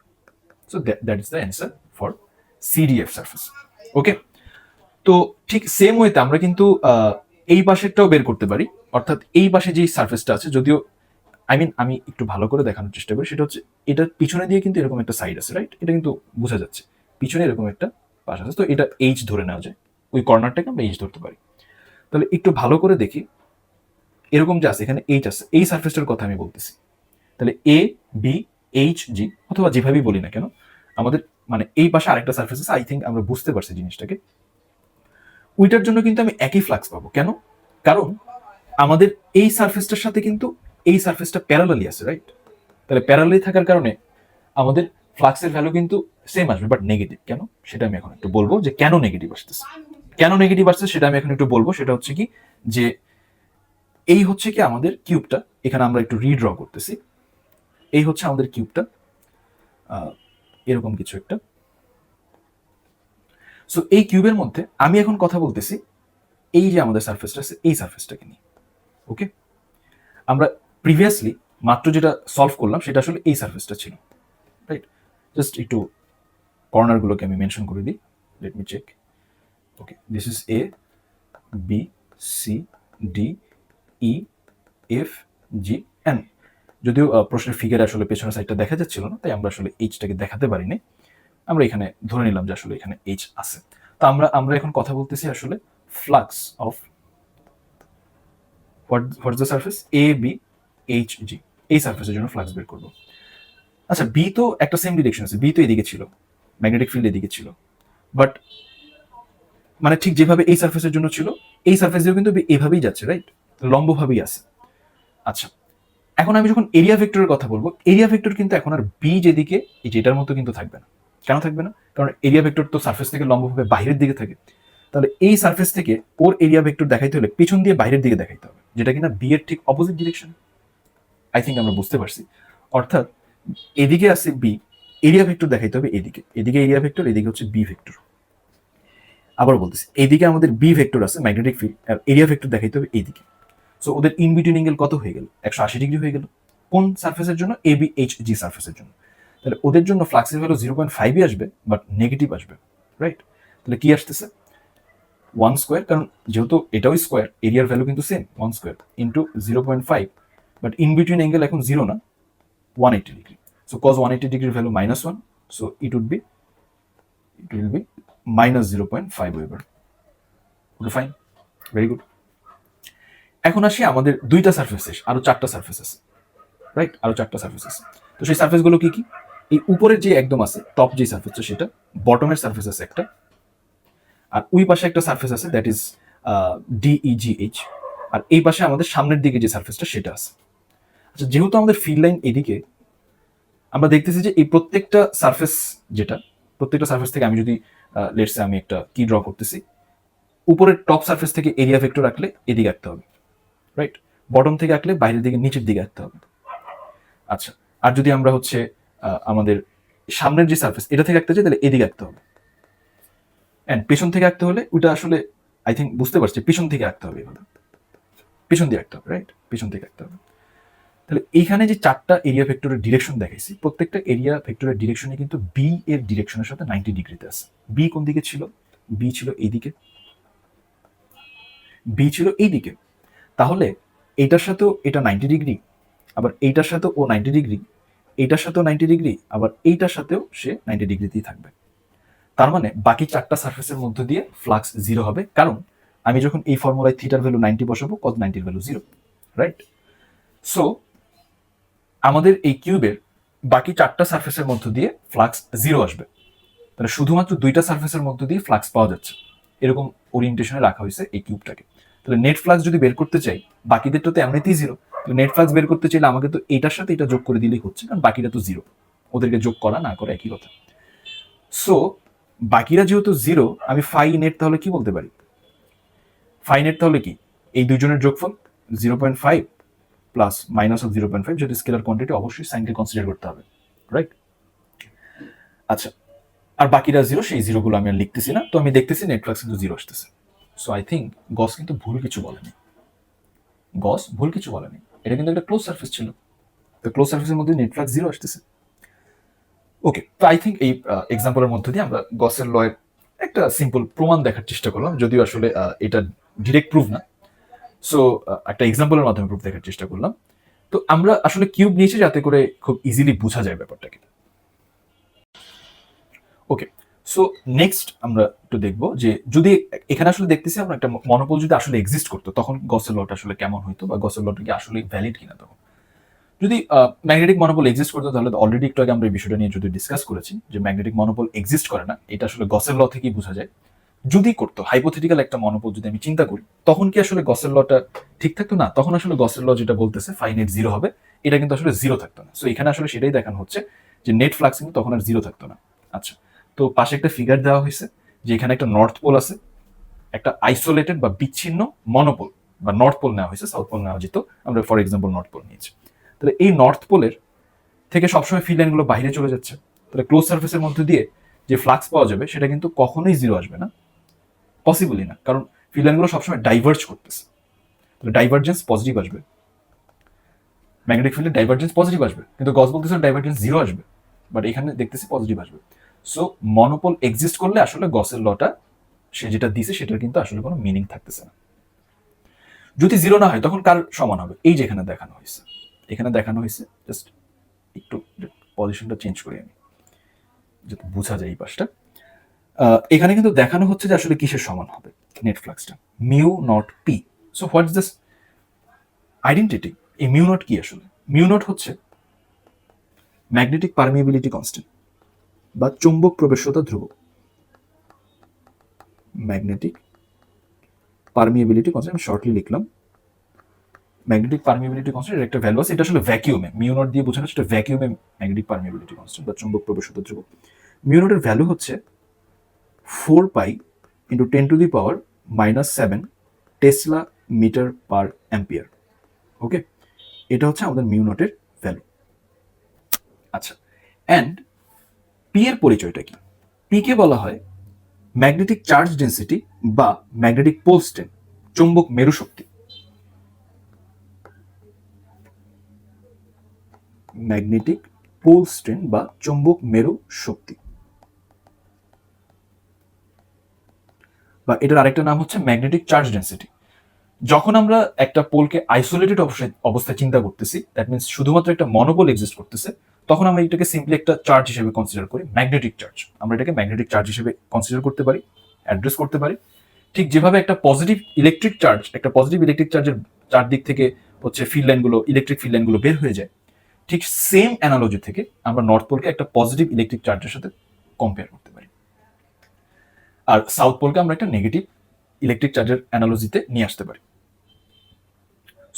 Speaker 1: So that is the answer for CDF surface. Okay? তো ঠিক সেম ওয়েতে আমরা কিন্তু এই পাশেরটাও বের করতে পারি, অর্থাৎ এই পাশে যে সারফেসটা আছে, যদিও আমি একটু ভালো করে দেখানোর চেষ্টা করি, সেটা হচ্ছে এটার পিছনে দিয়ে কিন্তু এরকম একটা সাইড আছে, রাইট? এটা কিন্তু বোঝা যাচ্ছে পিছনে এরকম একটা পাশ আছে, তো এটা এইচ ধরে নেওয়া যায়, ওই কর্নারটাকে আমরা এইচ ধরতে পারি। তাহলে একটু ভালো করে দেখি, এরকম যে আছে এখানে এইচ আছে, এই সারফেসটার কথা আমি বলতেছি। তাহলে এ বি এইচ জি অথবা যেভাবেই বলি না কেন, আমাদের মানে এই পাশে আরেকটা সারফেস আছে। আই থিঙ্ক আমরা বুঝতে পারছি জিনিসটাকে। ওইটার জন্য কিন্তু আমি একই ফ্লাক্স পাবো। কেন? কারণ আমাদের এই সারফেসটার সাথে কিন্তু এই সারফেসটা প্যারালালি আছে, রাইট? তাহলে প্যারালালি থাকার কারণে আমাদের ফ্লাক্সের ভ্যালু কিন্তু সেম আসবে, বাট নেগেটিভ। কেন সেটা আমি এখন একটু বলবো, যে কেন নেগেটিভ আসতেছে। কেন নেগেটিভ আসছে সেটা আমি এখন একটু বলবো। সেটা হচ্ছে কি, যে এই হচ্ছে কি আমাদের কিউবটা, এখানে আমরা একটু রিড্র করতেছি। এই হচ্ছে আমাদের কিউবটা, এরকম কিছু একটা। সো এই কিউবের মধ্যে আমি এখন কথা বলতেছি এই যে আমাদের সারফেসটা আছে, এই সারফেসটাকে নিয়ে। ওকে, আমরা প্রিভিয়াসলি মাত্র যেটা সলভ করলাম সেটা আসলে এই সারফেসটা ছিল, রাইট? জাস্ট একটু কর্নারগুলোকে আমি মেনশন করে দিই। Let me check. Okay, this is A, B, C, D, E, F, G, N. যদিও প্রশ্নের ফিগারে আসলে পেছনের সাইডটা দেখা যাচ্ছিল না, তাই আমরা আসলে এইচটাকে দেখাতে পারিনি। আমরা এখানে ধরে নিলাম যে আসলে এখানে এইচ আছে। তো আমরা এখন কথা বলতেছি আসলে flux of what the surface A B H G, এই সারফেসের জন্য ফ্লাক্স বের করবো। আচ্ছা, বি তো একটা সেম ডিরেকশন আছে, বি তো এদিকে ছিল, ম্যাগনেটিক ফিল্ড এদিকে ছিল, বাট মানে ঠিক যেভাবে এই সারফেসের জন্য ছিল, এই সারফেস দিয়েও কিন্তু এভাবেই যাচ্ছে, রাইট? লম্বভাবেই আছে। আচ্ছা, এখন আমি যখন এরিয়া ভেক্টরের কথা বলবো, এরিয়া ভেক্টর কিন্তু এখন আর বি যেদিকে এই যেটার মতো কিন্তু থাকবে না। কেন থাকবে না? কারণ এরিয়া ভেক্টর তো সারফেস থেকে লম্বভাবে বাইরের দিকে থাকে। তাহলে এই সারফেস থেকে ওর এরিয়া ভেক্টর দেখাইতে হলে পেছন দিয়ে বাইরের দিকে দেখাইতে হবে, যেটা কিনা বি এর ঠিক অপোজিট ডিরেকশন। আই থিঙ্ক আমরা বুঝতে পারছি। অর্থাৎ এদিকে আছে বি, এরিয়া ভেক্টর দেখাইতে হবে এদিকে, এদিকে এরিয়া ভেক্টর, এদিকে হচ্ছে বি ভেক্টর। আবার বলতেছি, এইদিকে আমাদের বি ভেক্টর আছে ম্যাগনেটিক ফিল্ড, আর এরিয়া ভেক্টর দেখাইতে হবে এইদিকে। সো ওদের ইন বিটুইন অ্যাঙ্গেল কত হয়ে গেল? 180 ডিগ্রি হয়ে গেল। কোন সারফেসের জন্য? এ বি এইচ জি সারফেসের জন্য। তাহলে ওদের জন্য ফ্লাক্সের ভ্যালু 0.5ই আসবে, বাট নেগেটিভ আসবে, রাইট? তাহলে কি আসতেছে? 1 স্কোয়ার, কারণ যেহেতু এটাও স্কোয়ার, এরিয়ার ভ্যালু কিন্তু same, 1 square into 0.5, but in between angle এখন 0 না, 180 ডিগ্রি। সো cos 180 ডিগ্রির value -1, so it will be -0.5 weber. Okay, fine, very good. এখন আসি আমাদের দুইটা সারফেস, আরো 4টা সারফেস আছে, রাইট? আরো 4টা সারফেস আছে। তো সেই সারফেসগুলো কি কি? এই উপরের যে একদম আছে টপ যে সারফেসটা, সেটা বটমের সারফেস আছে একটা, আর ওই পাশে একটা সারফেস আছে, দ্যাট ইজ ডিইজিএইচ, আর এই পাশে আমাদের সামনের দিকে যে সারফেসটা সেটা আছে। আচ্ছা, যেহেতু আমাদের ফিল্ড লাইন এদিকে, আমরা দেখতেছি যে এই প্রত্যেকটা সারফেস, যেটা প্রত্যেকটা সারফেস থেকে আমি যদি লেটসে আমি একটা কি ড্র করতেছি, উপরের টপ সারফেস থেকে এরিয়া ভেক্টর রাখলে এদিকে আঁকতে হবে, রাইট? বটম থেকে আঁকলে বাইরের দিকে নিচের দিকে আঁকতে হবে। আচ্ছা, আর যদি আমরা হচ্ছে আমাদের সামনের যে সারফেস এটা থেকে আঁকতে চাই, তাহলে এদিকে আঁকতে হবে। এন্ড পেছন থেকে আঁকতে হলে ওইটা আসলে আই থিঙ্ক বুঝতে পারছি, পেছন থেকে আঁকতে হবে, এভাবে পেছন দিয়ে আঁকতে হবে, রাইট? পেছন থেকে আঁকতে হবে। তাহলে এইখানে যে 4টা এরিয়া ভেক্টরের ডিরেকশন দেখাইছি, প্রত্যেকটা এরিয়া ভেক্টরের ডিরেকশনে কিন্তু বি এর ডিরেকশনের সাথে 90 ডিগ্রিতে আছে। বি কোন দিকে ছিল? বি ছিল এইদিকে, বি ছিল এইদিকে। তাহলে এইটার সাথেও এটা 90 ডিগ্রি, আবার এইটার সাথেও ও 90 ডিগ্রি, এইটার সাথেও 90 ডিগ্রি, আবার এইটার সাথেও সে 90 ডিগ্রিতেই থাকবে। তার মানে বাকি 4টা সারফেসের মধ্য দিয়ে ফ্লাক্স 0 হবে, কারণ আমি যখন এই ফর্মুলায় থিটার ভ্যালু 90 বসাবো, cos 90 এর ভ্যালু 0, রাইট? সো আমাদের এই কিউবের বাকি 4টা সারফেসের মধ্য দিয়ে ফ্লাক্স 0 আসবে। তাহলে শুধুমাত্র 2টা সারফেসের মধ্য দিয়ে ফ্লাক্স পাওয়া যাচ্ছে, এরকম ওরিয়েন্টেশনে রাখা হয়েছে এই কিউবটাকে। তাহলে নেট ফ্লাক্স যদি বের করতে চাই, বাকিদেরটা তো এমনিতেই 0, নেট ফ্লাক্স বের করতে চাইলে আমাকে তো এটার সাথে এটা যোগ করে দিলেই হচ্ছে, কারণ বাকিটা তো 0, ওদেরকে যোগ করা না করে একই কথা। সো বাকিরা যেহেতু 0, আমি ফাই নেট তাহলে কি বলতে পারি? ফাই নেট তাহলে কি? এই দুইজনের যোগফল 0.5 প্লাস মাইনাস অফ 0.5, যেহেতু স্কেলার কোয়ান্টিটি অবশ্যই সাইনকে কনসিডার করতে হবে, রাইট? আচ্ছা, আর বাকিরা 0, সেই 0গুলো আমি আর লিখতেছি না। তো আমি দেখতেছি নেট ফ্লাক্স কিন্তু 0 আসতেছে। সো আই থিঙ্ক গস কিন্তু ভুল কিছু বলেনি, গস ভুল কিছু বলেনি। এটা কিন্তু একটা ক্লোজ সারফেস ছিল, তো ক্লোজ সারফেসের মধ্যে নেট ফ্লাক্স 0 আসতেছে। ওকে, তো আই থিঙ্ক এই এক্সাম্পলের মধ্যে দিয়ে আমরা গসের ল এর একটা সিম্পল প্রমাণ দেখার চেষ্টা করলাম, যদিও আসলে এটা ডিরেক্ট প্রুফ না। সো একটা এক্সাম্পলের মাধ্যমে প্রুফ দেখার চেষ্টা করলাম। তো আমরা আসলে কিউব নিয়েছি যাতে করে খুব ইজিলি বোঝা যায় ব্যাপারটাকে। ওকে, সো নেক্সট আমরা একটু দেখবো যে যদি এখানে আসলে দেখতেছি আমরা একটা মনোপল যদি আসলে এক্সিস্ট করতো, তখন গসের লটা আসলে কেমন হইতো, বা গসের লটা কি আসলে ভ্যালিড কিনা। তখন যদি ম্যাগনেটিক মনোপল এক্সিস্ট করতো, তাহলে অলরেডি একটু আগে আমরা এই বিষয়টা নিয়ে যদি ডিসকাস করেছি যে ম্যাগনেটিক মনোপল এক্সিস্ট করে না, এটা আসলে গসের ল থেকেই বোঝা যায়। যদি করতো, হাইপোথেটিক্যাল একটা মনোপল যদি আমি চিন্তা করি, তখন কি আসলে গসের লটা ঠিক থাকতো? না, তখন আসলে গসের ল যেটা বলতেছে ফাই নেট 0 হবে, এটা কিন্তু আসলে জিরো থাকতো না। সো এখানে আসলে সেটাই দেখানো হচ্ছে যে নেট ফ্লাক্স কিন্তু তখন আর জিরো থাকতো না। আচ্ছা, তো পাশে একটা ফিগার দেওয়া হয়েছে যে এখানে একটা নর্থ পোল আছে, একটা আইসোলেটেড বা বিচ্ছিন্ন মনোপোল বা নর্থ পোল নেওয়া হয়েছে, সাউথ পোল নেওয়া যেত, আমরা ফর এক্সাম্পল নর্থ পোল নিয়েছি। তাহলে এই নর্থ পোলের থেকে সবসময় ফিল্ড লাইনগুলো বাইরে চলে যাচ্ছে, তাহলে ক্লোজ সার্ফেসের মধ্যে দিয়ে যে ফ্লাক্স পাওয়া যাবে সেটা কিন্তু কখনোই জিরো আসবে না, পসিবলই না, কারণ ফিল্ড লাইনগুলো সবসময় ডাইভার্জ করতেছে। তাহলে ডাইভার্জেন্স পজিটিভ আসবে, ম্যাগনেটিক ফিল্ডের ডাইভার্জেন্স পজিটিভ আসবে, কিন্তু গস বলতেছে ডাইভার্জেন্স জিরো আসবে, বাট এখানে দেখতেছি পজিটিভ আসবে। সো মনোপোল এক্সিস্ট করলে আসলে গসের লটা সে যেটা দিছে সেটার কিন্তু আসলে কোনো মিনিং থাকতেছে না। যদি জিরো না হয় তখন কার সমান হবে? এই যে এখানে দেখানো হয়েছে, এখানে দেখানো হয়েছে, জাস্ট একটু পজিশনটা চেঞ্জ করি আমি যাতে বোঝা যায় এই পাশটা। এখানে কিন্তু দেখানো হচ্ছে যে আসলে কিসের সমান হবে নেট ফ্লাক্সটা, mu naught P. So what is this identity? এই মিউ নট কি আসলে? মিউ নট হচ্ছে ম্যাগনেটিক পারমিয়েবিলিটি কনস্ট্যান্ট বা চৌম্বক প্রবেশতা ধ্রুবক। ম্যাগনেটিক পারমিয়েবিলিটি কনস্ট্যান্ট আমি শর্টলি লিখলাম, ম্যাগনেটিক পারমিয়েবিলিটি কনস্ট্যান্ট এর একটা ভ্যালু আছে, এটা আসলে ভ্যাকিউমে, মিউ নট দিয়ে বোঝানো, সেটা ভ্যাকিউমে ম্যাগনেটিক পারমিয়েবিলিটি কনস্ট্যান্ট বা চৌম্বক প্রবেশতা ধ্রুবক। মিউ নটের ভ্যালু হচ্ছে 4 pi into 10⁻⁻7 tesla meter per ampere. Okay, এটা হচ্ছে আমাদের মিউ নটের ভ্যালু। আচ্ছা, অ্যান্ড পি এর পরিচয়টা কি? পি কে বলা হয় ম্যাগনেটিক চার্জ ডেন্সিটি বা ম্যাগনেটিক পোল স্ট্রেন্থ, চৌম্বক মেরু শক্তি। ম্যাগনেটিক পোল স্ট্রেন্থ বা চৌম্বক মেরু শক্তি, বা এটার আরেকটা নাম হচ্ছে ম্যাগনেটিক চার্জ ডেন্সিটি। যখন আমরা একটা পোলকে আইসোলেটেড অবস্থায় চিন্তা করতেছি, দ্যাট মিনস শুধুমাত্র একটা মনোপোল এক্সিস্ট করতেছে, তখন আমরা এটাকে সিম্পলি একটা চার্জ হিসেবে কনসিডার করি, ম্যাগনেটিক চার্জ। আমরা এটাকে ম্যাগনেটিক চার্জ হিসেবে কনসিডার করতে পারি, অ্যাড্রেস করতে পারি। ঠিক যেভাবে একটা পজিটিভ ইলেকট্রিক চার্জ, একটা পজিটিভ ইলেকট্রিক চার্জের চারদিক থেকে হচ্ছে ফিল্ড লাইনগুলো, ইলেকট্রিক ফিল্ড লাইনগুলো বের হয়ে যায়, ঠিক সেম অ্যানালজি থেকে আমরা নর্থ পোলকে একটা পজিটিভ ইলেকট্রিক চার্জের সাথে কম্পেয়ার করতে পারি, আর সাউথ পোলকে আমরা একটা নেগেটিভ ইলেকট্রিক চার্জের অ্যানালজিতে নিয়ে আসতে পারি।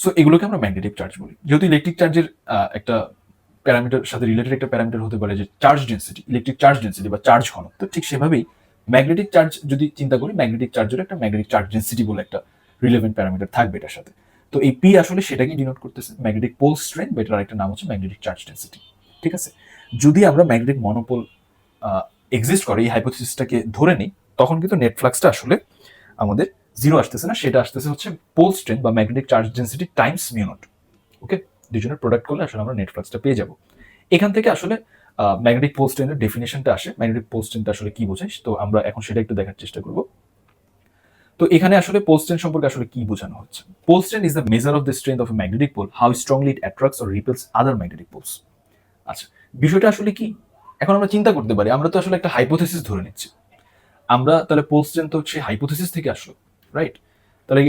Speaker 1: সো এগুলোকে আমরা ম্যাগনেটিক চার্জ বলি। যেহেতু ইলেকট্রিক চার্জের একটা প্যারামিটার সাথে রিলেটেড একটা প্যারামিটার হতে পারে যে charge density, electric charge density বা চার্জ ঘনত্ব, ঠিক সেভাবেই ম্যাগনেটিক চার্জ যদি চিন্তা করি, ম্যাগনেটিক চার্জের একটা ম্যাগনেটিক চার্জ ডেন্সিটি বলে একটা রিলেভেন্ট প্যারামিটার থাকবে এটার সাথে। তো এই পি আসলে সেটাকেই ডিনোট করতেছে, ম্যাগনেটিক পোল স্ট্রেন্থ, বা এটার একটা নাম হচ্ছে ম্যাগনেটিক চার্জ ডেন্সিটি। ঠিক আছে, যদি আমরা ম্যাগনেটিক মনোপোল এক্সিস্ট করে এই হাইপোথিসিসটাকে ধরে নিই, তখন কিন্তু নেট ফ্লাক্সটা আসলে আমাদের জিরো আসতেছে না, সেটা আসতেছে হচ্ছে পোল স্ট্রেন্থ বা magnetic charge density times mu naught. Okay, দুজনের প্রোডাক্ট করলে আসলে আমরা নেট ফ্লাক্সটা পেয়ে যাব। এখান থেকে আসলে ম্যাগনেটিক পোল স্ট্রেন্থের ডেফিনেশনটা আসে, ম্যাগনেটিক পোল স্ট্রেন্থ আসলে কি বোঝায়, তো আমরা এখন সেটা একটু দেখার চেষ্টা করব। তো এখানে আসলে পোল স্ট্রেন্থ সম্পর্কে আসলে কি বোঝানো হচ্ছে? Pole strength is the measure of the strength of a magnetic pole, how strongly it attracts or repels other magnetic poles. আচ্ছা, বিষয়টা আসলে কি? এখন আমরা চিন্তা করতে পারি, আমরা তো আসলে একটা হাইপোথিসিস ধরে নিচ্ছি, আমরা তাহলে পোল স্ট্রেন্থ তো হচ্ছে হাইপোথিসিস থেকে আসলো, রাইট? তাহলে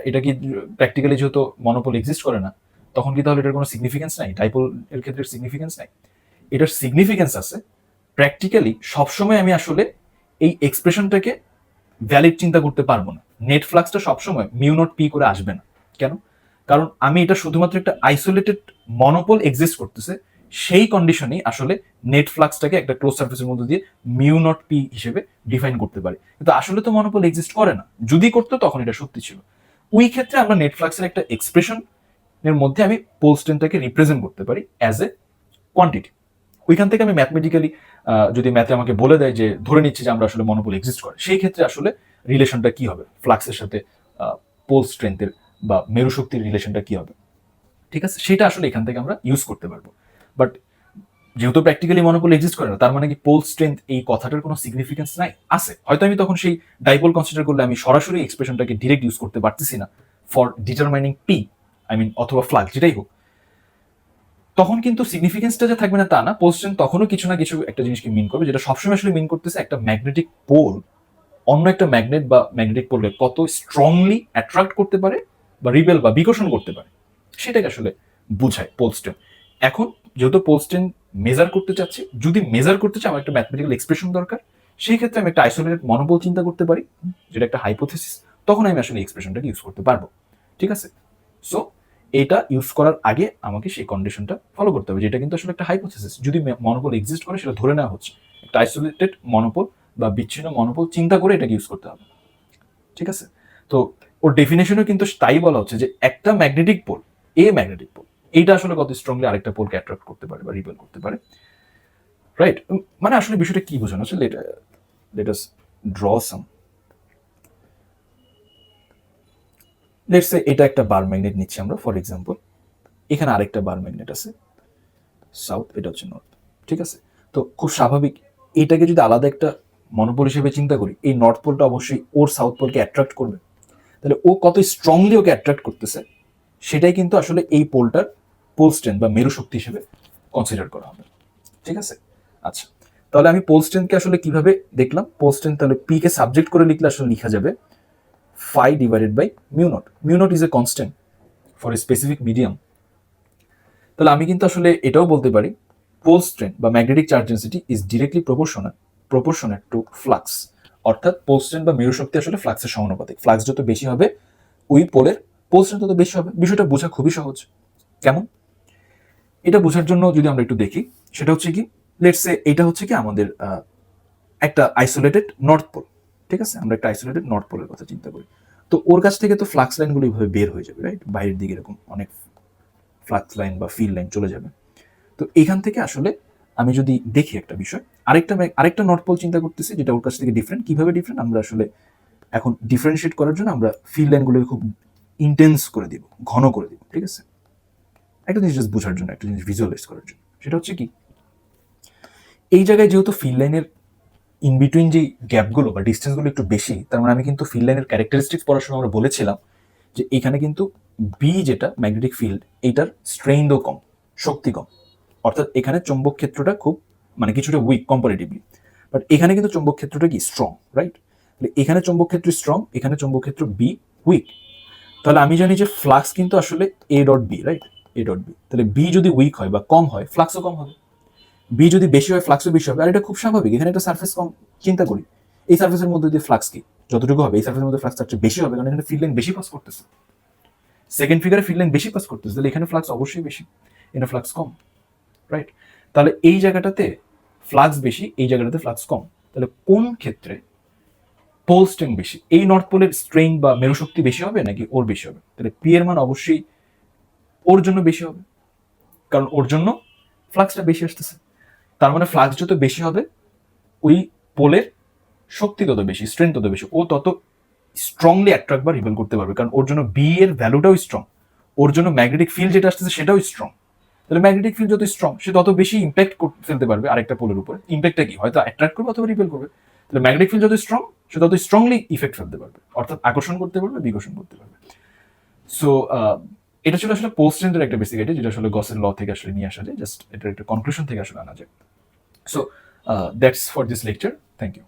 Speaker 1: এটা কি প্র্যাকটিক্যালি যেহেতু মনোপোল এক্সিস্ট করে না, তখন কি তাহলে এটার কোনো সিগনিফিকেন্স নাই? ডাইপোল এর ক্ষেত্রে সিগনিফিকেন্স নাই? এটার সিগনিফিকেন্স আছে। প্র্যাকটিক্যালি সবসময় আমি আসলে এই এক্সপ্রেশনটাকে ভ্যালিড চিন্তা করতে পারবো না। নেট ফ্লাক্সটা সবসময় মিউ নট পি করে আসবে না। কেন? কারণ আমি এটা শুধুমাত্র একটা আইসোলেটেড মনোপোল এক্সিস্ট করতেছে, সেই কন্ডিশনেই আসলে নেট ফ্লাক্সটাকে একটা ক্লোজ সার্ফেসের মধ্যে দিয়ে মিউ নট পি হিসেবে ডিফাইন করতে পারি, কিন্তু আসলে তো মনোপোল এক্সিস্ট করে না। যদি করতো তখন এটা সত্যি ছিল। ওই ক্ষেত্রে আমরা নেট ফ্লাক্সের একটা এক্সপ্রেশন এর মধ্যে আমি পোল স্ট্রেন্থটাকে রিপ্রেজেন্ট করতে পারি অ্যাজ এ কোয়ান্টিটি। ওইখান থেকে আমি ম্যাথমেটিক্যালি যদি ম্যাথে আমাকে বলে দেয় যে ধরে নিচ্ছি যে আমরা আসলে মনোপোল এক্সিস্ট করে, সেই ক্ষেত্রে আসলে রিলেশনটা কি হবে ফ্লাক্সের সাথে পোল স্ট্রেন্থের বা মেরু শক্তির রিলেশনটা কি হবে, ঠিক আছে, সেটা আসলে এখান থেকে আমরা ইউজ করতে পারবো। বাট যেহেতু প্র্যাকটিক্যালি মনোপোল এক্সিস্ট করে না, তার মানে কি পোল স্ট্রেন্থ এই কথাটার কোনো সিগনিফিকেন্স নাই? আছে, হয়তো আমি তখন সেই ডাইপোল কনসিডার করলে আমি সরাসরি এক্সপ্রেশনটাকে ডিরেক্ট ইউজ করতে পারতেছি না for determining P, I mean অথবা ফ্লাক্স যেটাই হোক, তখন কিন্তু সিগনিফিকেন্সটা যে থাকবে না তা না, পোল স্ট্রেন্থ তখনও কিছু না কিছু একটা জিনিসকে মিন করবে, যেটা সবসময় আসলে মিন করতেছে একটা ম্যাগনেটিক পোল অন্য একটা ম্যাগনেট বা ম্যাগনেটিক পোলকে কত স্ট্রংলি অ্যাট্রাক্ট করতে পারে বা রিবেল বা বিকর্ষণ করতে পারে, সেটাকে আসলে বুঝায় পোল স্ট্রেন্থ। এখন যেহেতু পোল স্ট্রেন্থ মেজার করতে চাচ্ছি, যদি মেজার করতে চাই আমার একটা ম্যাথমেটিক্যাল এক্সপ্রেশন দরকার, সেই ক্ষেত্রে আমি একটা আইসোলেটেড মনোপোল চিন্তা করতে পারি, যেটা একটা হাইপোথিসিস, তখন আমি আসলে এক্সপ্রেশনটাকে ইউজ করতে পারবো। ঠিক আছে, সো এটা ইউজ করার আগে আমাকে সেই কন্ডিশনটা ফলো করতে হবে, যেটা কিন্তু আসলে একটা হাইপোথিসিস। যদি মনোপল এক্সিস্ট করে সেটা ধরে নেওয়া হচ্ছে, একটা আইসোলেটেড মনোপল বা বিচ্ছিন্ন মনোপল চিন্তা করে এটাকে ইউজ করতে হবে, ঠিক আছে? তো ওর ডেফিনেশনও কিন্তু তাই বলা হচ্ছে যে একটা ম্যাগনেটিক পোল, ম্যাগনেটিক পোল, এইটা আসলে কত স্ট্রংলি আরেকটা পোলকে অ্যাট্রাক্ট করতে পারে বা রিপেল করতে পারে, রাইট? মানে আসলে বিষয়টা কি বোঝানো হচ্ছে, let us draw some. Let's say এটা একটা বার ম্যাগনেট নিচ্ছি আমরা ফর এক্সাম্পল, এখানে আরেকটা বার ম্যাগনেট আছে সাউথ, এটা হচ্ছে নর্থ, ঠিক আছে? তো খুব স্বাভাবিক, এটাকে যদি আলাদা একটা মনোপল হিসেবে চিন্তা করি, এই নর্থ পোলটা অবশ্যই ওর সাউথ পোলকে অ্যাট্রাক্ট করবে। তাহলে ও কত স্ট্রংলি ওকে অ্যাট্রাক্ট করতেছে সেটাই কিন্তু আসলে এই পোলটার পোল স্ট্রেন্থ বা মেরু শক্তি হিসেবে কনসিডার করা হবে, ঠিক আছে? আচ্ছা, তাহলে আমি পোল স্ট্রেন্থকে আসলে কিভাবে দেখলাম? পোল স্ট্রেন্থ তাহলে পি কে সাবজেক্ট করে লিখলে আসলে লেখা যাবে phi divided by mu naught. Mu naught is a constant for a specific medium. তাহলে আমি কিন্তু আসলে এটাও বলতে পারি পোল স্ট্রেন্থ বা magnetic charge density is directly proportional to flux. অর্থাৎ পোল স্ট্রেন্থ বা মেরু শক্তি আসলে ফ্লাক্সের সমানুপাতিক। ফ্লাক্স যত বেশি হবে ওই পোলের পোল স্ট্রেন্থ তত বেশি হবে। বিষয়টা বোঝা খুবই সহজ। কেমন? এটা বোঝার জন্য যদি আমরা একটু দেখি, সেটা হচ্ছে কি, লেটস সে এটা হচ্ছে কি আমাদের একটা আইসোলেটেড নর্থ পোল, ঠিক আছে? আমরা একটা আইসোলেটেড নর্থ পোলের কথা চিন্তা করি। তো ওর কাছ থেকে তো ফ্লাক্স লাইনগুলো এইভাবে বের হয়ে যাবে, রাইট? বাইরের দিকে এরকম অনেক ফ্লাক্স লাইন বা ফিল্ড লাইন চলে যাবে। তো এখান থেকে আসলে আমি যদি দেখি একটা বিষয়, আরেকটা নর্থ পোল চিন্তা করতেছি যেটা ওর কাছ থেকে ডিফারেন্ট। কিভাবে ডিফারেন্ট? আমরা আসলে এখন ডিফারেন্সিয়েট করার জন্য আমরা ফিল্ড লাইনগুলোকে খুব ইন্টেন্স করে দিব, ঘন করে দিব, ঠিক আছে? একটা জিনিস জাস্ট বোঝার জন্য, একটা জিনিস ভিজুয়ালাইজ করার জন্য, সেটা হচ্ছে কি, এই জায়গায় যেহেতু ফিল্ড লাইনের ইন বিটুইন যে গ্যাপগুলো বা ডিস্টেন্সগুলো একটু বেশি, তার মানে আমি কিন্তু ফিল্ড লাইনের ক্যারেক্টারিস্টিক্স পড়ার সময় আমরা বলেছিলাম যে এখানে কিন্তু বি যেটা ম্যাগনেটিক ফিল্ড, এইটার স্ট্রেইনও কম, শক্তি কম। অর্থাৎ এখানে চৌম্বক ক্ষেত্রটা খুব মানে কিছুটা উইক কম্পারেটিভলি, বাট এখানে কিন্তু চৌম্বক ক্ষেত্রটা কি স্ট্রং, রাইট? এখানে চৌম্বক ক্ষেত্র স্ট্রং, এখানে চৌম্বক ক্ষেত্র বি উইক। তাহলে আমি জানি যে ফ্লাক্স কিন্তু আসলে A dot B, right? A dot B. তাহলে বি যদি উইক হয় বা কম হয়, ফ্লাক্সও কম হবে। বি যদি বেশি হয়, ফ্লাক্সও বেশি হবে। আর এটা খুব স্বাভাবিক, এখানে একটা সার্ফেস কম চিন্তা করি, এই সার্ফেসের মধ্যে দিয়ে ফ্লাক্স কি যতটুকু হবে, এই সার্ফেসের মধ্যে ফ্লাক্স তার চেয়ে বেশি হবে, কারণ এখানে ফিল্ড লাইন বেশি পাস করতেছে। সেকেন্ড ফিগারে ফিল্ড লাইন বেশি পাস করতেছে, তাহলে এখানে ফ্লাক্স অবশ্যই বেশি, এটা ফ্লাক্স কম, রাইট? তাহলে এই জায়গাটাতে ফ্লাক্স বেশি, এই জায়গাটাতে ফ্লাক্স কম। তাহলে কোন ক্ষেত্রে পোল স্ট্রেন বেশি? এই নর্থ পোলের স্ট্রেন বা মেরু শক্তি বেশি হবে নাকি ওর বেশি হবে? তাহলে পি এর মান অবশ্যই ওর জন্য বেশি হবে, কারণ ওর জন্য ফ্লাক্সটা বেশি আসতেছে। তার মানে ফ্লাক্স যত বেশি হবে ওই পোলের শক্তি তত বেশি, স্ট্রেংথ তত বেশি, ও তত স্ট্রংলি অ্যাট্রাক্ট বা রিপেল করতে পারবে, কারণ ওর জন্য বি এর ভ্যালুটাও স্ট্রং, ওর জন্য ম্যাগনেটিক ফিল্ড যেটা আসতেছে সেটাও স্ট্রং। তাহলে ম্যাগনেটিক ফিল্ড যত স্ট্রং, সে তত বেশি ইম্প্যাক্ট ফেলতে পারবে আরেকটা পোলের উপরে। ইম্প্যাক্টটা কি? হয়তো অ্যাট্রাক্ট করবে অথবা রিপেল করবে। তাহলে ম্যাগনেটিক ফিল্ড যত স্ট্রং, সে তত স্ট্রংলি ইফেক্ট ফেলতে পারবে, অর্থাৎ আকর্ষণ করতে পারবে, বিকর্ষণ করতে পারবে। সো এটা ছিল আসলে পোল স্ট্রেন্থের একটা বেসিক আইডিয়া, যেটা আসলে গসের ল থেকে আসলে নিয়ে আসা যায়, জাস্ট এটার একটা কনক্লুশন থেকে আসলে আনা যায়। So that's for this lecture. Thank you.